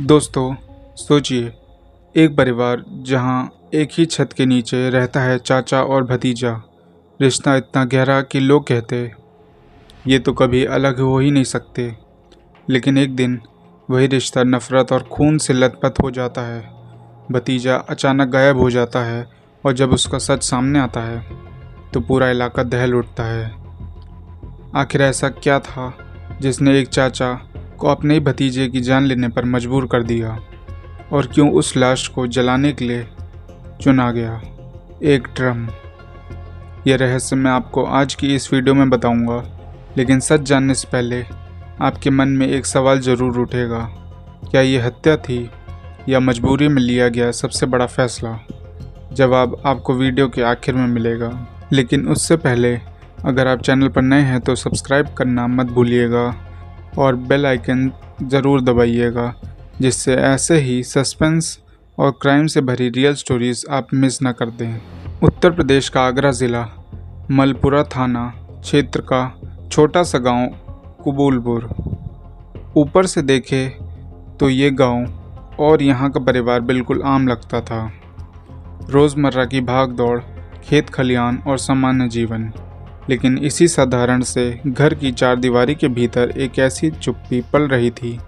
दोस्तों, सोचिए, एक परिवार जहां एक ही छत के नीचे रहता है चाचा और भतीजा। रिश्ता इतना गहरा कि लोग कहते ये तो कभी अलग हो ही नहीं सकते। लेकिन एक दिन वही रिश्ता नफरत और खून से लथपथ हो जाता है। भतीजा अचानक गायब हो जाता है और जब उसका सच सामने आता है तो पूरा इलाका दहल उठता है। आखिर ऐसा क्या था जिसने एक चाचा को अपने ही भतीजे की जान लेने पर मजबूर कर दिया, और क्यों उस लाश को जलाने के लिए चुना गया एक ड्रम? यह रहस्य मैं आपको आज की इस वीडियो में बताऊंगा। लेकिन सच जानने से पहले आपके मन में एक सवाल ज़रूर उठेगा, क्या ये हत्या थी या मजबूरी में लिया गया सबसे बड़ा फैसला? जवाब आपको वीडियो के आखिर में मिलेगा। लेकिन उससे पहले अगर आप चैनल पर नए हैं तो सब्सक्राइब करना मत भूलिएगा और बेल आइकन ज़रूर दबाइएगा, जिससे ऐसे ही सस्पेंस और क्राइम से भरी रियल स्टोरीज आप मिस ना कर दें। उत्तर प्रदेश का आगरा ज़िला मलपुरा थाना क्षेत्र का छोटा सा गांव कबूलपुर। ऊपर से देखे तो ये गांव और यहाँ का परिवार बिल्कुल आम लगता था। रोज़मर्रा की भाग दौड़, खेत खलियान और सामान्य जीवन। लेकिन इसी साधारण से घर की चारदीवारी के भीतर एक ऐसी चुप्पी पल रही थी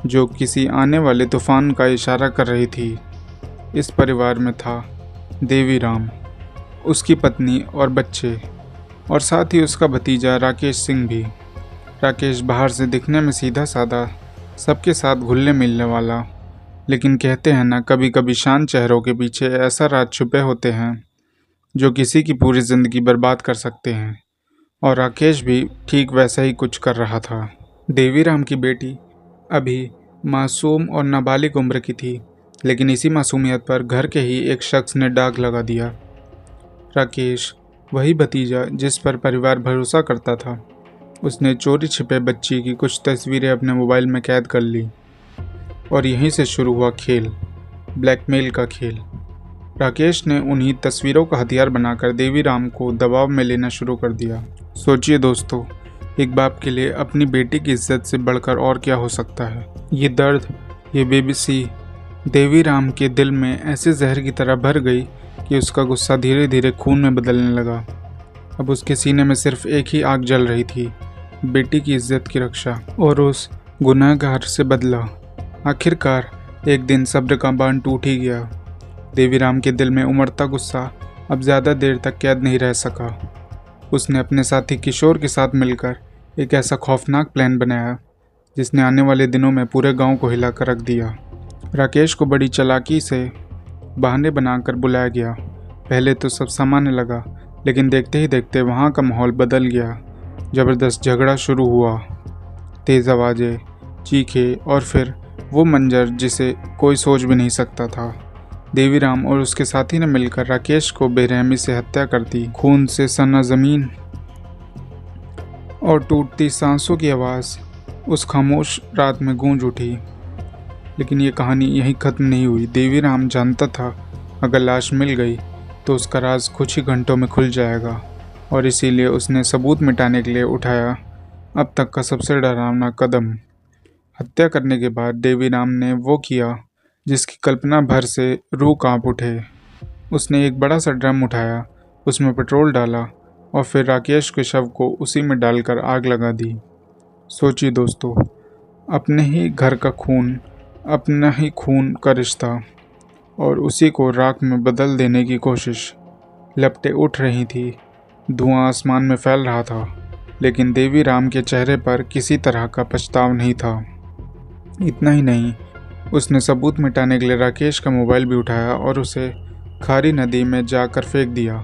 जो किसी आने वाले तूफान का इशारा कर रही थी। इस परिवार में था देवीराम, उसकी पत्नी और बच्चे, और साथ ही उसका भतीजा राकेश सिंह भी। राकेश बाहर से दिखने में सीधा साधा, सबके साथ घुलने मिलने वाला, लेकिन कहते हैं ना, कभी कभी शांत चेहरों के पीछे ऐसा राज छुपे होते हैं जो किसी की पूरी ज़िंदगी बर्बाद कर सकते हैं। और राकेश भी ठीक वैसा ही कुछ कर रहा था। देवीराम की बेटी अभी मासूम और नाबालिग उम्र की थी, लेकिन इसी मासूमियत पर घर के ही एक शख्स ने दाग लगा दिया। राकेश, वही भतीजा जिस पर परिवार भरोसा करता था, उसने चोरी छिपे बच्ची की कुछ तस्वीरें अपने मोबाइल में कैद कर ली। और यहीं से शुरू हुआ खेल, ब्लैकमेल का खेल। राकेश ने उन्हीं तस्वीरों का हथियार बनाकर देवीराम को दबाव में लेना शुरू कर दिया। सोचिए दोस्तों, एक बाप के लिए अपनी बेटी की इज्जत से बढ़कर और क्या हो सकता है। ये दर्द, ये बेबसी देवीराम के दिल में ऐसे जहर की तरह भर गई कि उसका गुस्सा धीरे धीरे खून में बदलने लगा। अब उसके सीने में सिर्फ एक ही आग जल रही थी, बेटी की इज्जत की रक्षा और उस गुनहगार से बदला। आखिरकार एक दिन सब्र का बांध टूट ही गया। देवीराम के दिल में उमड़ता गुस्सा अब ज़्यादा देर तक कैद नहीं रह सका। उसने अपने साथी किशोर के साथ मिलकर एक ऐसा खौफनाक प्लान बनाया जिसने आने वाले दिनों में पूरे गांव को हिलाकर रख दिया। राकेश को बड़ी चालाकी से बहाने बनाकर बुलाया गया। पहले तो सब सामान्य लगा, लेकिन देखते ही देखते वहां का माहौल बदल गया। ज़बरदस्त झगड़ा शुरू हुआ, तेज़ आवाज़ें, चीखें और फिर वो मंजर जिसे कोई सोच भी नहीं सकता था। देवीराम और उसके साथी ने मिलकर राकेश को बेरहमी से हत्या कर दी। खून से सना ज़मीन और टूटती सांसों की आवाज़ उस खामोश रात में गूंज उठी। लेकिन ये कहानी यहीं ख़त्म नहीं हुई। देवीराम जानता था अगर लाश मिल गई तो उसका राज कुछ ही घंटों में खुल जाएगा, और इसीलिए उसने सबूत मिटाने के लिए उठाया अब तक का सबसे डरावना कदम। हत्या करने के बाद देवीराम ने वो किया जिसकी कल्पना भर से रूह कांप उठे। उसने एक बड़ा सा ड्रम उठाया, उसमें पेट्रोल डाला और फिर राकेश के शव को उसी में डालकर आग लगा दी। सोचिए दोस्तों, अपने ही घर का खून, अपना ही खून का रिश्ता, और उसी को राख में बदल देने की कोशिश। लपटें उठ रही थी, धुआं आसमान में फैल रहा था, लेकिन देवीराम के चेहरे पर किसी तरह का पछतावा नहीं था। इतना ही नहीं, उसने सबूत मिटाने के लिए राकेश का मोबाइल भी उठाया और उसे खारी नदी में जाकर फेंक दिया।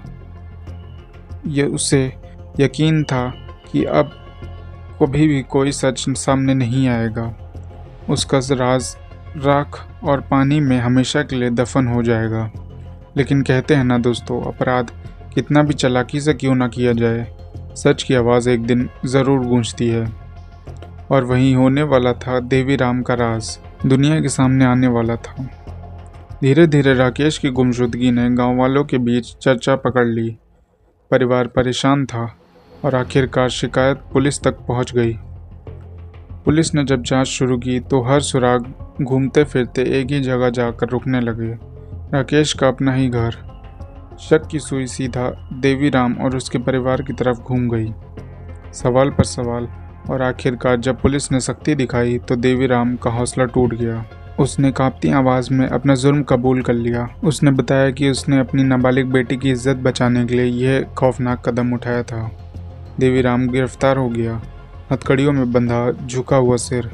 उसे यकीन था कि अब कभी भी कोई सच सामने नहीं आएगा। उसका राज राख और पानी में हमेशा के लिए दफन हो जाएगा। लेकिन कहते हैं ना दोस्तों, अपराध कितना भी चालाकी से क्यों ना किया जाए, सच की आवाज़ एक दिन ज़रूर गूंजती है। और वही होने वाला था देवीराम का राज, दुनिया के सामने आने वाला था। धीरे धीरे राकेश की गुमशुदगी ने गांव वालों के बीच चर्चा पकड़ ली। परिवार परेशान था और आखिरकार शिकायत पुलिस तक पहुंच गई। पुलिस ने जब जांच शुरू की तो हर सुराग घूमते फिरते एक ही जगह जाकर रुकने लगे। राकेश का अपना ही घर। शक की सुई सीधा देवीराम और उसके परिवार की तरफ घूम गई। सवाल पर सवाल, और आखिरकार जब पुलिस ने सख्ती दिखाई तो देवीराम का हौसला टूट गया। उसने कांपती आवाज़ में अपना जुर्म कबूल कर लिया। उसने बताया कि उसने अपनी नाबालिग बेटी की इज्जत बचाने के लिए यह खौफनाक कदम उठाया था। देवीराम गिरफ्तार हो गया, हथकड़ियों में बंधा झुका हुआ सिर,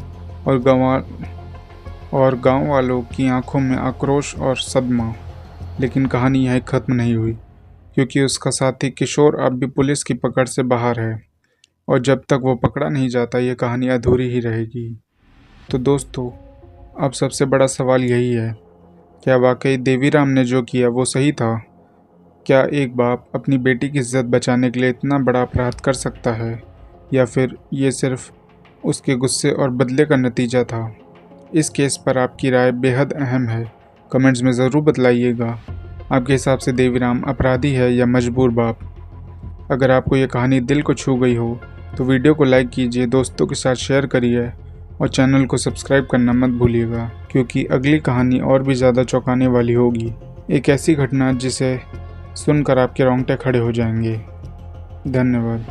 और गांव वालों की आंखों में आक्रोश और सदमा। लेकिन कहानी यहीं खत्म नहीं हुई, क्योंकि उसका साथी किशोर अब भी पुलिस की पकड़ से बाहर है, और जब तक वो पकड़ा नहीं जाता ये कहानी अधूरी ही रहेगी। तो दोस्तों, अब सबसे बड़ा सवाल यही है, क्या वाकई देवीराम ने जो किया वो सही था? क्या एक बाप अपनी बेटी की इज्जत बचाने के लिए इतना बड़ा अपराध कर सकता है, या फिर ये सिर्फ उसके गुस्से और बदले का नतीजा था? इस केस पर आपकी राय बेहद अहम है। कमेंट्स में ज़रूर बतलाइएगा। आपके हिसाब से देवीराम अपराधी है या मजबूर बाप? अगर आपको ये कहानी दिल को छू गई हो तो वीडियो को लाइक कीजिए, दोस्तों के साथ शेयर करिए और चैनल को सब्सक्राइब करना मत भूलिएगा, क्योंकि अगली कहानी और भी ज़्यादा चौंकाने वाली होगी। एक ऐसी घटना जिसे सुनकर आपके रोंगटे खड़े हो जाएंगे। धन्यवाद।